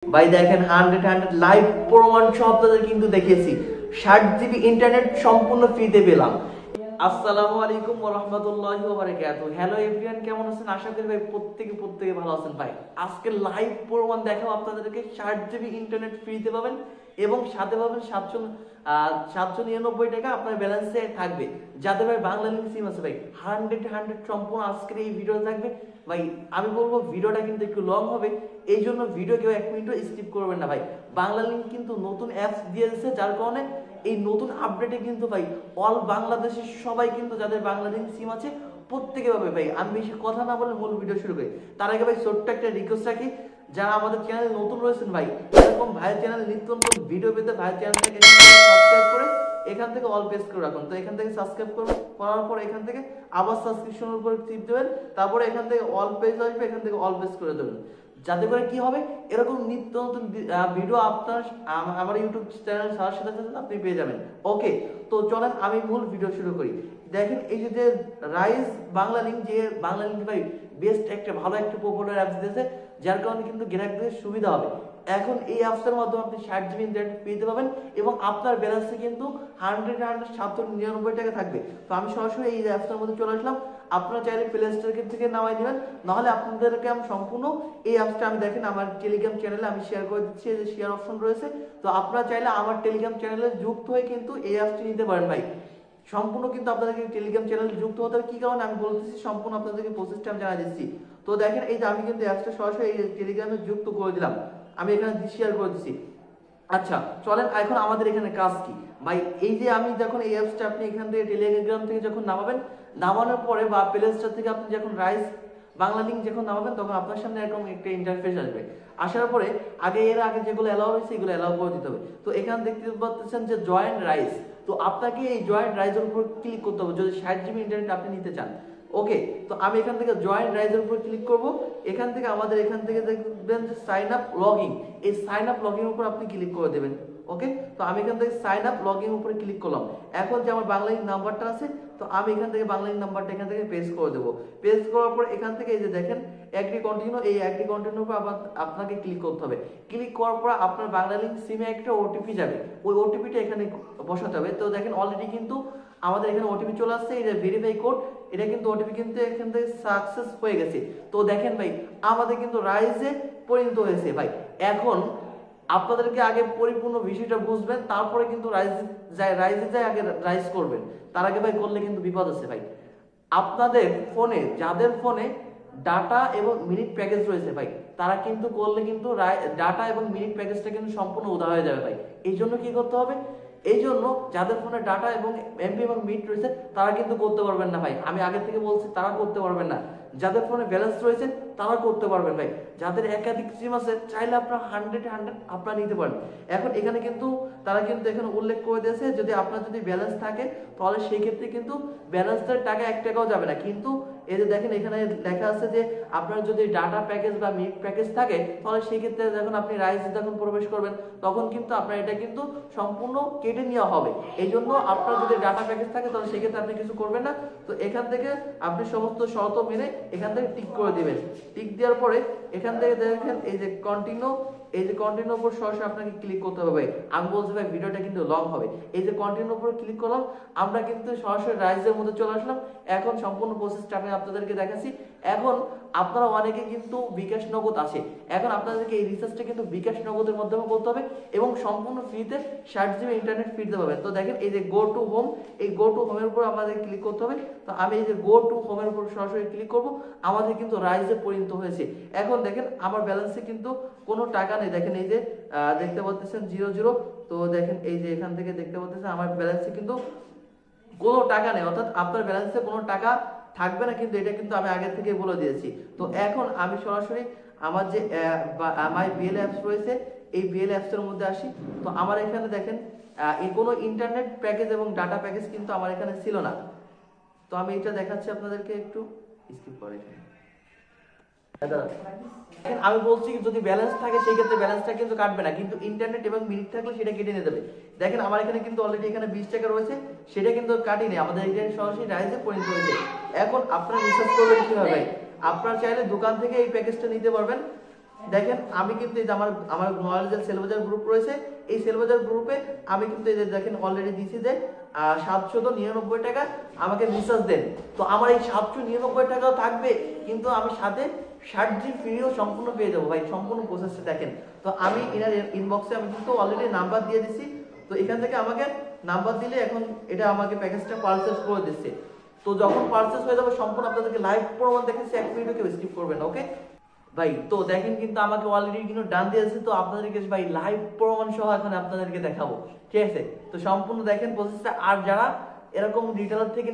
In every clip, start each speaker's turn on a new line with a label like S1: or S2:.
S1: ভাই দেখেন 100 লাইভ প্রমাণ সহ আপনাদের কিন্তু দেখিয়েছি 60 জিবি ইন্টারনেট সম্পূর্ণ ফ্রিতে পেলাম। আসসালামু আলাইকুম ওয়া রাহমাতুল্লাহি ওয়া বারাকাতুহু। হ্যালো এভরিওয়ান, কেমন আছেন? আশা করি ভাই প্রত্যেকে ভালো আছেন। ভাই আজকে লাইভ প্রমাণ দেখাবো আপনাদেরকে 60 জিবি ইন্টারনেট ফ্রিতে পাবেন এবং সাথে পাবেন 799 টাকা আপনার ব্যালেন্সে থাকবে। যাদের ভাই বাংলা লিংক সিম আছে ভাই 100 সম্পূর্ণ আজকের এই ভিডিও থাকবে। ভাই আমি বলবো ভিডিওটা কিন্তু একটু লং হবে, এই জন্য ভিডিও কেউ 1 মিনিটও স্কিপ করবেন না। ভাই বাংলা লিংক কিন্তু নতুন অ্যাপস দিয়ে দিচ্ছে, যার কারণে এই নতুন আপডেটে কিন্তু ভাই অল বাংলাদেশের সবাই কিন্তু যাদের বাংলা লিংক সিম আছে প্রত্যেকে পাবে। ভাই আমি বেশি কথা না বলে মূল ভিডিও শুরু করি। তার আগে ভাই ছোট্ট একটা রিকোয়েস্ট রাখি, যারা আমাদের চ্যানেলে নতুন রয়েছেন ভাই এরকম ভাইয়ের চ্যানেল নিত্য নতুন ভিডিও পেতে ভাইয়ের চ্যানেলটাকে সাবস্ক্রাইব করে এখান থেকে অল প্রেস করে রাখুন। তো এখান থেকে সাবস্ক্রাইব করার পর এখান থেকে আবার সাবস্ক্রিপশনের উপর টিপ দেবেন, তারপরে এখান থেকে অল পেজ আসবে, এখান থেকে অল পেজ করে দেবেন। যাতে করে কি হবে, এরকম নিত্য নতুন ভিডিও আপনার আমার ইউটিউব চ্যানেল সার্চ সাথে আপনি পেয়ে যাবেন। ওকে, তো চলেন আমি মূল ভিডিও শুরু করি। দেখেন এই যে রাইজ বাংলা লিংক, যে বাংলা লিংক ভাই বেস্ট একটা ভালো একটা পপুলার অ্যাপস দিয়েছে, যার কারণে কিন্তু গ্রাহকদের সুবিধা হবে। এখন এই অ্যাপসের মাধ্যমে আপনি 60 জিবি ইন্টারনেট পেতে পাবেন এবং আপনার ব্যালেন্সে কিন্তু 799 টাকা থাকবে। তো আমি সরাসরি এই অ্যাপসের মধ্যে চলে আসলাম। আপনারা চাইলে প্লে স্টোর থেকে নামাই নেবেন, নাহলে আপনাদেরকে আমি সম্পূর্ণ এই অ্যাপসটা আমি দেখেন আমার টেলিগ্রাম চ্যানেলে আমি শেয়ার করে দিচ্ছি, যে শেয়ার অপশন রয়েছে। তো আপনারা চাইলে আমার টেলিগ্রাম চ্যানেলে যুক্ত হয়ে কিন্তু এই অ্যাপসটি নিতে পারেন। ভাই সম্পূর্ণ কিন্তু আপনাদেরকে টেলিগ্রাম চ্যানেলে যুক্ত হতে হবে। কি কারণে আমি বলতেছি, সম্পূর্ণ আপনাদেরকে প্রসেসটা আমি জানাই দিচ্ছি। তো দেখেন এই যে আমি কিন্তু অ্যাপসটা সরাসরি এই টেলিগ্রামে যুক্ত করে দিলাম, আমি এখানে শেয়ার করে দিচ্ছি। আচ্ছা চলেন এখন আমাদের এখানে কাজ কি ভাই। এই যে আমি যখন এই অ্যাপসটা আপনি এখান থেকে টেলিগ্রাম থেকে যখন নামাবেন, নামানোর পরে বা প্লে স্টোর থেকে আপনি যখন রাইজ বাংলা লিংক যখন নামাবেন, তখন আপনার সামনে এরকম একটা ইন্টারফেস আসবে। আসার পরে এর আগে যেগুলো অ্যালাউ হয়েছে এগুলো অ্যালাউ করে দিতে হবে। তো এখানে দেখতে পাচ্ছেন যে জয়েন রাইজ, তো আপনাকে এই জয়েন রাইজের উপর ক্লিক করতে হবে যদি 60 জিবি ইন্টারনেট আপনি নিতে চান। ওকে, তো আমি এখান থেকে জয়েন রাইজের উপর ক্লিক করব। এখান থেকে আমাদের এখান থেকে দেখবেন যে সাইন আপ লগইন, এই সাইন আপ লগইন উপর আপনি ক্লিক করে দেবেন। ওকে, তো আমি এখান থেকে সাইন আপ লগইন উপরে ক্লিক করলাম। এখন যে আমার বাংলা লিংক নাম্বারটা আছে, তো আমি এখান থেকে বাংলা লিংক নাম্বারটা এখান থেকে পেস্ট করে দেবো। পেস্ট করার পর এখান থেকে এই যে দেখেন এগ্রি কন্টিনিউ, এই এগ্রি কন্টিনিউ উপর আপনাকে ক্লিক করতে হবে। ক্লিক করার পর আপনার বাংলা লিংক সিমে একটা ওটিপি যাবে, ওই ওটিপিটা এখানে বসাতে হবে। তো দেখেন অলরেডি কিন্তু আমাদের এখানে ওটিপি চলে আসছে, এই যে ভেরিফাই কোড, এটা কিন্তু ওটিপি কিন্তু এখান থেকে সাকসেস হয়ে গেছে। তো দেখেন ভাই আমাদের কিন্তু রাইজে পরিণত হয়েছে। ভাই এখন আপনাদেরকে আগে পরিপূর্ণ বিষয়টা বুঝবেন, তারপরে কিন্তু রাইজে যায় আগে রাইজ করবেন। তার আগে ভাই করলে কিন্তু বিপদ আছে। ভাই আপনাদের ফোনে, যাদের ফোনে ডাটা এবং মিনিট প্যাকেজ রয়েছে ভাই, তারা কিন্তু করলে কিন্তু ডাটা এবং মিনিট প্যাকেজটা কিন্তু সম্পূর্ণ উদা হয়ে যাবে। ভাই এই জন্য কি করতে হবে, এই জন্য যাদের ফোনে ডাটা এবং এমবি এবং মিনিট রয়েছে তারা কিন্তু করতে পারবেন না। ভাই আমি আগে থেকে বলছি তারা করতে পারবেন না। যাদের ফোনে ব্যালেন্স রয়েছে তারা করতে পারবেন। ভাই যাদের একাধিক সিম আছে চাইলে আপনারা 100 আপনারা নিতে পারেন। এখন এখানে কিন্তু তারা কিন্তু এখানে উল্লেখ করে দিয়েছে, যদি আপনার যদি ব্যালেন্স থাকে তাহলে সেই ক্ষেত্রে কিন্তু ব্যালেন্সের টাকা 1 টাকাও যাবে না। কিন্তু এই যে দেখেন এখানে লেখা আছে যে আপনার যদি ডাটা প্যাকেজ বা মিনিট প্যাকেজ থাকে, তাহলে সেই ক্ষেত্রে যখন আপনি রাইজ যখন প্রবেশ করবেন তখন কিন্তু আপনার এটা কিন্তু সম্পূর্ণ কেটে নেওয়া হবে। এই জন্য আপনার যদি ডাটা প্যাকেজ থাকে তাহলে সেক্ষেত্রে আপনি কিছু করবেন না। তো এখান থেকে আপনি সমস্ত শর্ত মেনে এখান থেকে টিক করে দিবেন। টিক দেওয়ার পরে এখান থেকে দেখেন এই যে কন্টিনিউ, এই যে কন্টিনিউ উপর সরাসরি আপনাকে ক্লিক করতে হবে। আমি বলছি ভাই ভিডিওটা কিন্তু লং হবে। এই যে কন্টিনিউ উপর ক্লিক করলাম, আমরা কিন্তু সরাসরি রাইজের মধ্যে চলে আসলাম। এখন সম্পূর্ণ প্রসেসটা আমি আপনাদেরকে দেখাচ্ছি। এখন আপনারা অনেকে কিন্তু বিকাশ নগদ আসে, এখন আপনাদেরকে এই রিসার্চটা কিন্তু বিকাশ নগদের মাধ্যমে করতে হবে এবং সম্পূর্ণ ফ্রিতে 60 জিবি ইন্টারনেট ফ্রিতে পাবেন। তো দেখেন এই যে গো টু হোম, এই গো টু হোমের উপর আমাদের ক্লিক করতে হবে। তো আমি এই যে গো টু হোমের উপর সরাসরি ক্লিক করব। আমাদের কিন্তু রাইজে পরিণত হয়েছে। এখন দেখেন আমার ব্যালেন্সে কিন্তু কোনো টাকা নেই। দেখেন এই যে দেখতে পাচ্ছেন 00। তো দেখেন এই যে এখান থেকে দেখতে পাচ্ছেন আমার ব্যালেন্সে কিন্তু কোনো টাকা নেই, অর্থাৎ আপনার ব্যালেন্সে কোনো টাকা থাকবে না, কিন্তু এটা কিন্তু আমি আগে থেকে বলে দিয়েছি। তো এখন আমি সরাসরি আমার যে আমার বিএল অ্যাপস রয়েছে, এই বিএল অ্যাপসের মধ্যে আসি। তো আমার এখানে দেখেন কোনো ইন্টারনেট প্যাকেজ এবং ডাটা প্যাকেজ কিন্তু আমার এখানে ছিল না। তো আমি এটা দেখাচ্ছি আপনাদেরকে, একটু স্কিপ করে। আমি বলছি যদি ব্যালেন্স থাকে সেই ক্ষেত্রে ব্যালেন্সটা কিন্তু কাটবে না, কিন্তু ইন্টারনেট এবং মিনিট থাকলে সেটা কেটে নিয়ে যাবে। দেখেন আমার এখানে কিন্তু অলরেডি এখানে 20 টাকা রয়েছে, সেটা কিন্তু কাটিনি, আমাদের এখানে সরাসরি রাইজে পরিণত হয়েছে। এখন আপনারা রিসার্চ করবেন কিভাবে। আপনারা চাইলে দোকান থেকে এই প্যাকেজটা নিতে পারবেন, দেখেন আমি কিন্তু এই যে আমার আমার নলেজের সেলবাজার গ্রুপ রয়েছে, এই সেলবাজার গ্রুপে আমি কিন্তু এই যে দেখেন অলরেডি দিয়েছি যে 799 টাকা আমাকে রিচার্জ দেন। তো আমার এই 799 টাকাও থাকবে, কিন্তু আমি সাথে 60 জি ফ্রিও সম্পূর্ণ পেয়ে যাবো ভাই। সম্পূর্ণ প্রসেসটা দেখেন। তো আমি এনার ইনবক্সে আমি কিন্তু অলরেডি নাম্বার দিয়ে দিছি। তো এখান থেকে আমাকে নাম্বার দিলে এখন এটা আমাকে প্যাকেজটা পারচেজ করে দিচ্ছে। তো যখন পারচেজ হয়ে যাবে সম্পূর্ণ আপনাদেরকে লাইভ প্রমাণ দেখাচ্ছি, এক মিনিটও কেউ স্কিপ করবেন না, ওকে ভাই। তো দেখেন কিন্তু আমাকে অলরেডি কিন্তু ডান দিয়েছে। তো আপনাদেরকে ভাই লাইভ প্রমাণ সহ এখন আপনাদেরকে দেখাবো, ঠিক আছে? তো সম্পূর্ণ দেখেন প্রসেসটা। আর যারা এরকম রিটেলার থেকে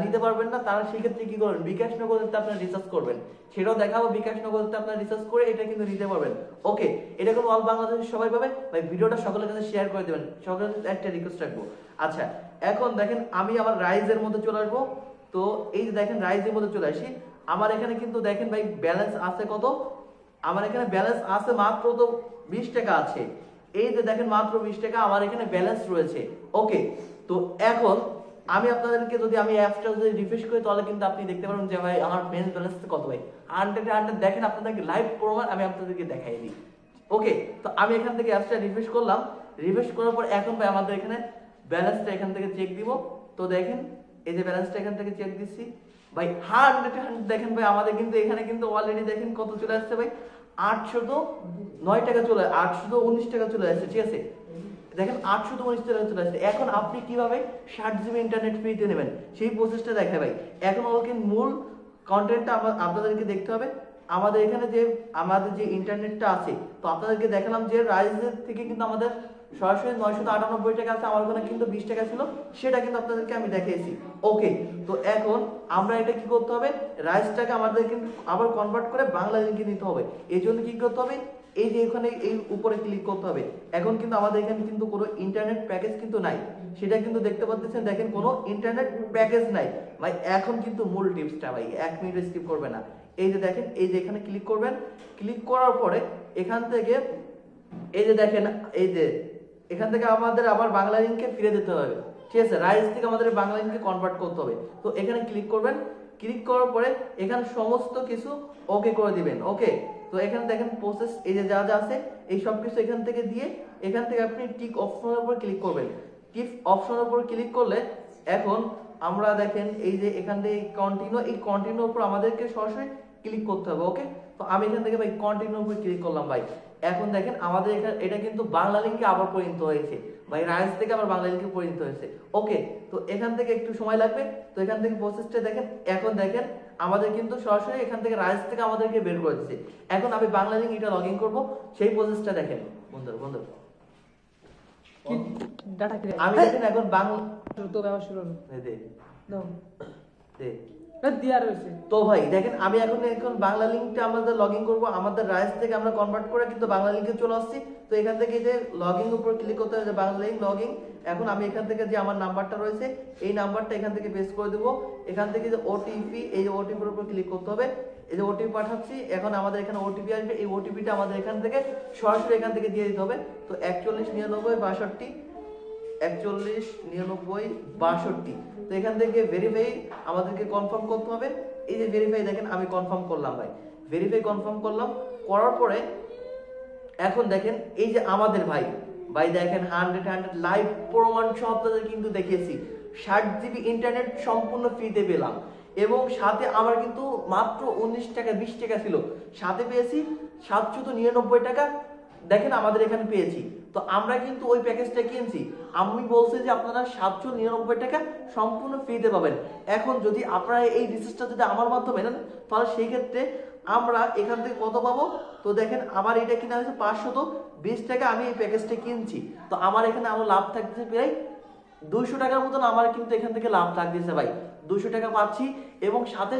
S1: নিতে পারবেন না, তারা সেক্ষেত্রে কি করবেন, বিকাশ নগদে আপনারা রিসার্চ করবেন, সেটাও দেখাবো। বিকাশ নগদে আপনারা রিসার্চ করে এটা কিন্তু নিতে পারবেন, ওকে। এটা কিন্তু অল বাংলাদেশের সবাই পাবে ভাই। ভিডিওটা সকলের কাছে শেয়ার করে দেবেন, সকলের একটা রিকোয়েস্ট রাখবো। আচ্ছা, এখন দেখেন আমি আমার রাইজের মধ্যে চলে আসবো। তো এই যে দেখেন রাইজের মধ্যে চলে আসি। আমার এখানে কিন্তু দেখেন ভাই ব্যালেন্স আছে কত, আমার এখানে ব্যালেন্স আছে মাত্র তো 20 টাকা আছে। এই যে দেখেন মাত্র 20 টাকা আমার এখানে ব্যালেন্স রয়েছে, ওকে। তো এখন আমি আপনাদেরকে যদি আমি অ্যাপটা যদি রিফ্রেশ করি, তাহলে কিন্তু আপনি দেখতে পারবেন যে ভাই আমার মেন ব্যালেন্স কত ভাই। 100 দেখেন আপনাদেরকে লাইভ প্রমাণ আমি আপনাদেরকে দেখাই দিই, ওকে। তো আমি এখান থেকে অ্যাপটা রিফ্রেশ করলাম। রিফ্রেশ করার পর এখন ভাই আমাদের এখানে ব্যালেন্সটা এখান থেকে চেক দিব। তো দেখেন এই যে ব্যালেন্সটা এখান থেকে চেক দিচ্ছি ভাই। 100 দেখেন ভাই আমাদের কিন্তু এখানে কিন্তু অলরেডি দেখেন কত চলে আসছে ভাই, 809 টাকা চলে, 819 টাকা চলে আসছে, ঠিক আছে? দেখেন 819 টাকা চলে আসছে। এখন আপনি কিভাবে 60 জিবি ইন্টারনেট ফ্রিতে নেবেন সেই প্রসেসটা দেখায় ভাই। এখন ওকে মূল কন্টেন্টটা আপনাদেরকে দেখতে হবে। আমাদের এখানে যে আমাদের যে ইন্টারনেটটা আছে, তো আপনাদেরকে দেখালাম যে রাইজের থেকে কিন্তু আমাদের সরাসরি 998 টাকা আছে, আমার ওখানে কিন্তু 20 টাকা ছিল, সেটা কিন্তু আপনাদেরকে আমি দেখিয়েছি, ওকে। তো এখন আমরা এটা কি করতে হবে, রাইজটাকে আমাদের কিন্তু আবার কনভার্ট করে বাংলা লিঙ্কে নিতে হবে। এই জন্য কি করতে হবে, এই যে এখানে এই উপরে ক্লিক করতে হবে। এখন কিন্তু আমাদের এখানে কিন্তু কোনো ইন্টারনেট প্যাকেজ কিন্তু নাই, সেটা কিন্তু দেখতে পাচ্ছেন। দেখেন কোনো ইন্টারনেট প্যাকেজ নাই ভাই। এখন কিন্তু মূল টিপসটা ভাই, এক মিনিট স্কিপ করবে না। এই যে দেখেন এই যে এখানে ক্লিক করবেন, ক্লিক করার পরে এখান থেকে এই যে দেখেন এই যে এখান থেকে আমাদের আবার বাংলা লিঙ্কে ফিরে যেতে হবে, ঠিক আছে? রাইজ থেকে আমাদের বাংলা লিঙ্কে কনভার্ট করতে হবে। তো এখানে ক্লিক করবেন, ক্লিক করার পরে এখানে সমস্ত কিছু ওকে করে দিবেন, ওকে। তো এখানে দেখেন প্রসেস এই যে যা যা আছে এই সব কিছু এখান থেকে দিয়ে এখান থেকে আপনি টিক অপশনের উপর ক্লিক করবেন। টিক অপশনের উপর ক্লিক করলে এখন আমরা দেখেন এই যে এখান থেকে কন্টিনিউ, এই কন্টিনিউর উপর আমাদেরকে সরাসরি ক্লিক করতে হবে, ওকে। তো আমি এখান থেকে ভাই কন্টিনিউর উপর ক্লিক করলাম ভাই। এখন দেখেন আমাদের এখানে এটা কিন্তু বাংলা লিঙ্কে আবার পরিণত হয়েছে ভাই, রাইজ থেকে আবার বাংলা লিঙ্কে পরিণত হয়েছে, ওকে। তো এখান থেকে একটু সময় লাগবে। তো এখান থেকে প্রসেসটা দেখেন। এখন দেখেন আমাদের কিন্তু সরাসরি এখান থেকে রাইজ থেকে আমাদেরকে বের করে দিচ্ছে। এখন আমি বাংলা লিঙ্ক এটা লগ ইন করবো, সেই প্রসেসটা দেখেন বন্ধু বন্ধু। আমি দেখেন এখন বাংলা
S2: তো ব্যবহার শুরু হলো।
S1: তো ভাই দেখেন আমি এখন বাংলা লিঙ্কটা আমাদের লগ ইন করবো। আমাদের রাইজ থেকে আমরা কনভার্ট করে কিন্তু বাংলা লিঙ্কে চলে আসছি। তো এখান থেকে যে লগ ইন উপর ক্লিক করতে হবে, বাংলা লিঙ্ক লগ ইন। এখন আমি এখান থেকে যে আমার নাম্বারটা রয়েছে এই নাম্বারটা এখান থেকে পেস্ট করে দেবো। এখান থেকে যে ওটিপি, এই যে ওটিপির উপর ক্লিক করতে হবে। এই যে ওটিপি পাঠাচ্ছি, এখন আমাদের এখানে ওটিপি আসবে। এই ওটিপিটা আমাদের এখান থেকে সরাসরি এখান থেকে দিয়ে দিতে হবে। তো 419962 419962। তো এখান থেকে ভেরিফাই আমাদেরকে কনফার্ম করতে হবে। এই যে ভেরিফাই দেখেন আমি কনফার্ম করলাম ভাই, ভেরিফাই কনফার্ম করলাম। করার পরে এখন দেখেন এই যে আমাদের ভাই দেখেন 100 লাইভ প্রমাণ সহ আপনাদের কিন্তু দেখিয়েছি। 60 জিবি ইন্টারনেট সম্পূর্ণ ফ্রিতে পেলাম, এবং সাথে আমার কিন্তু মাত্র 19 টাকা 20 টাকা ছিল, সাথে পেয়েছি 799 টাকা দেখেন আমাদের এখানে পেয়েছি। তো আমরা কিন্তু ওই প্যাকেজটা কিনছি। আমি বলছি যে আপনারা 799 টাকা সম্পূর্ণ ফ্রিতে পাবেন। এখন যদি আপনারা এই রিচার্জটা যদি আমার মাধ্যমে নেন, তাহলে সেই ক্ষেত্রে আমরা এখান থেকে কত পাবো। তো দেখেন আমার এটা কিনা হয়েছে 520 টাকা, আমি এই প্যাকেজটা কিনছি। তো আমার এখানে আমার লাভ থাকতেছে প্রায় 200 টাকার মতন। আমার কিন্তু এখান থেকে লাভ লাগতেছে ভাই, 200 টাকা পাচ্ছি, এবং সাথে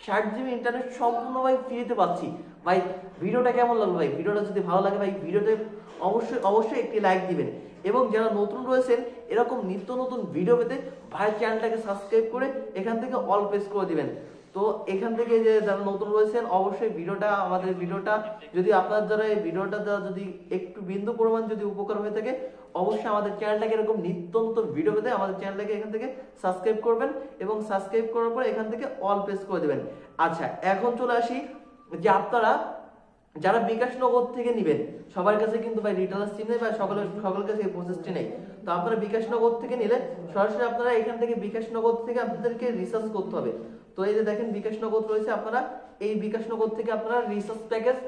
S1: 60 জিবি ইন্টারনেট সম্পূর্ণ ভাই ফ্রিতে পাচ্ছি ভাই। ভিডিওটা কেমন লাগলো ভাই? ভিডিওটা যদি ভালো লাগে ভাই, ভিডিওতে অবশ্যই একটি লাইক দিবেন, এবং যারা নতুন রয়েছেন এরকম নিত্য নতুন ভিডিও পেতে ভাই চ্যানেলটাকে সাবস্ক্রাইব করে এখান থেকে অল প্রেস করে দিবেন। তো এখান থেকে যে যারা নতুন রয়েছেন অবশ্যই আমাদের ভিডিওটা যদি আপনার দ্বারা এই ভিডিওটা দ্বারা যদি একটু বিন্দু পরিমাণ যদি উপকার হয়ে থাকে, অবশ্যই আমাদের চ্যানেলটাকে এরকম নিত্য নতুন ভিডিও পেতে আমাদের চ্যানেলটাকে এখান থেকে সাবস্ক্রাইব করবেন, এবং সাবস্ক্রাইব করার পর এখান থেকে অল প্রেস করে দেবেন। আচ্ছা, এখন চলে আসি যে আপনারা যারা বিকাশ নগদ থেকে নেবেন সবার কাছে কিন্তু ভাই রিটেলার সিম নেই বা সকলের কাছে এই প্রসেসটি নেই। তো আপনারা বিকাশ নগদ থেকে নিলে সরাসরি আপনারা এখান থেকে বিকাশ নগদ থেকে আপনাদেরকে রিসার্চ করতে হবে। তো এই যে দেখেন বিকাশ নগদ রয়েছে, আপনারা এই বিকাশ নগদ থেকে আপনারা রিসার্চ প্যাকেজ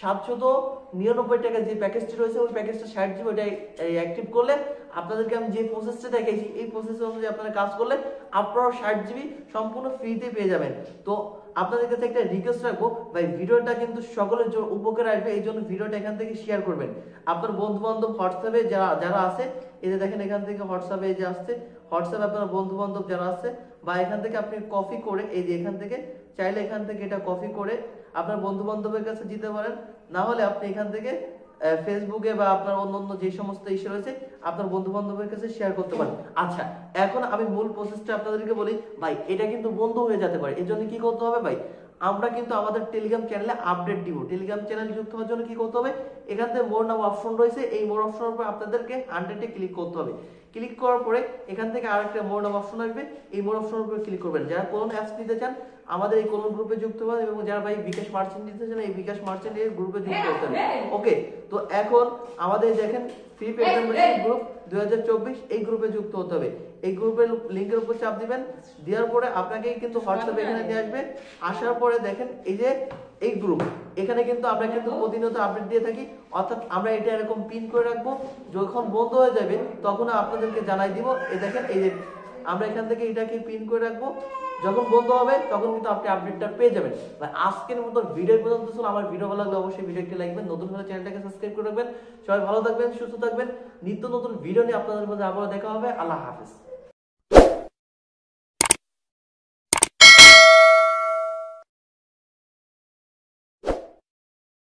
S1: 799 টাকা যে প্যাকেজটি রয়েছে ওই প্যাকেজটা 60 জিবি ওটা অ্যাক্টিভ করলে আপনাদেরকে আমি যে প্রসেসটা দেখাইছি এই প্রসেস অনুযায়ী আপনারা কাজ করলে আপনারা 60 জিবি সম্পূর্ণ ফ্রিতে পেয়ে যাবেন। তো আপনাদের কাছে একটা রিকোয়েস্ট রাখবো ভাই, ভিডিওটা কিন্তু সকলের জন্য উপকারে আসবে, এই জন্য ভিডিওটা এখান থেকে শেয়ার করবেন। আপনার বন্ধু বান্ধব হোয়াটসঅ্যাপে যারা আছে, এই যে দেখেন এখান থেকে হোয়াটসঅ্যাপে এই যে আসছে, হোয়াটসঅ্যাপে আপনার বন্ধু বান্ধব যারা আছে বা এখান থেকে আপনি কপি করে এই যে এখান থেকে চাইলে এখান থেকে এটা কপি করে আপনার বন্ধু বান্ধবের কাছে দিতে পারেন, না হলে আপনি এখান থেকে ফেসবুকে বা আপনার অন্যান্য যে সমস্ত ইস্যু রয়েছে আপনার বন্ধু বান্ধবের কাছে শেয়ার করতে পারেন। আচ্ছা, এখন আমি মূল প্রসেসটা আপনাদেরকে বলি ভাই, এটা কিন্তু বন্ধ হয়ে যেতে পারে, এর জন্য কি করতে হবে ভাই, আমরা কিন্তু আমাদের টেলিগ্রাম চ্যানেলে আপডেট দিব। টেলিগ্রাম চ্যানেল যুক্ত হওয়ার জন্য কি করতে হবে, এখান থেকে মোর নাম অপশন রয়েছে, এই মোর অপশনের উপর আপনাদেরকে 100-এ ক্লিক করতে হবে। ক্লিক করার পরে এখান থেকে আরেকটা মোর নাম অপশন আসবে, এই মোর অপশনের উপর ক্লিক করবেন। যারা কোন অ্যাপস নিতে চান আমাদের এই কোন গ্রুপে যুক্ত হবেন, এবং যারা ভাই বিকাশ মার্চেন্ট নিতে চান এই বিকাশ মার্চেন্ট এর গ্রুপে যুক্ত হতে হবে। ওকে, তো এখন আমাদের দেখেন ফ্রি পেমেন্ট গ্রুপ 2024 এই গ্রুপে যুক্ত হতে হবে। এই গ্রুপের লিংকের উপর চাপ দিবেন, দেওয়ার পরে আপনাকে কিন্তু হোয়াটসঅ্যাপ এখানে নিয়ে আসবে। আসার পরে দেখেন এই যে এই গ্রুপ, এখানে কিন্তু আমরা কিন্তু প্রতিনিয়ত আপডেট দিয়ে থাকি, অর্থাৎ আমরা এটা এরকম পিন করে রাখবো, যখন বন্ধ হয়ে যাবে তখন আপনাদেরকে জানাই দিব। এই দেখেন এই যে আমরা এখান থেকে এটাকে পিন করে রাখবো, যখন বন্ধ হবে তখন কিন্তু আপনি আপডেটটা পেয়ে যাবেন। আজকের মতো ভিডিও পর্যন্ত ছিল। আমার ভিডিও ভালো লাগলে অবশ্যই ভিডিওটি লাইক করবেন, নতুন হলে চ্যানেলটাকে সাবস্ক্রাইব করে রাখবেন। সবাই ভালো থাকবেন, সুস্থ থাকবেন, নিত্য নতুন ভিডিও নিয়ে আপনাদের মধ্যে আবার দেখা হবে। আল্লাহ হাফেজ।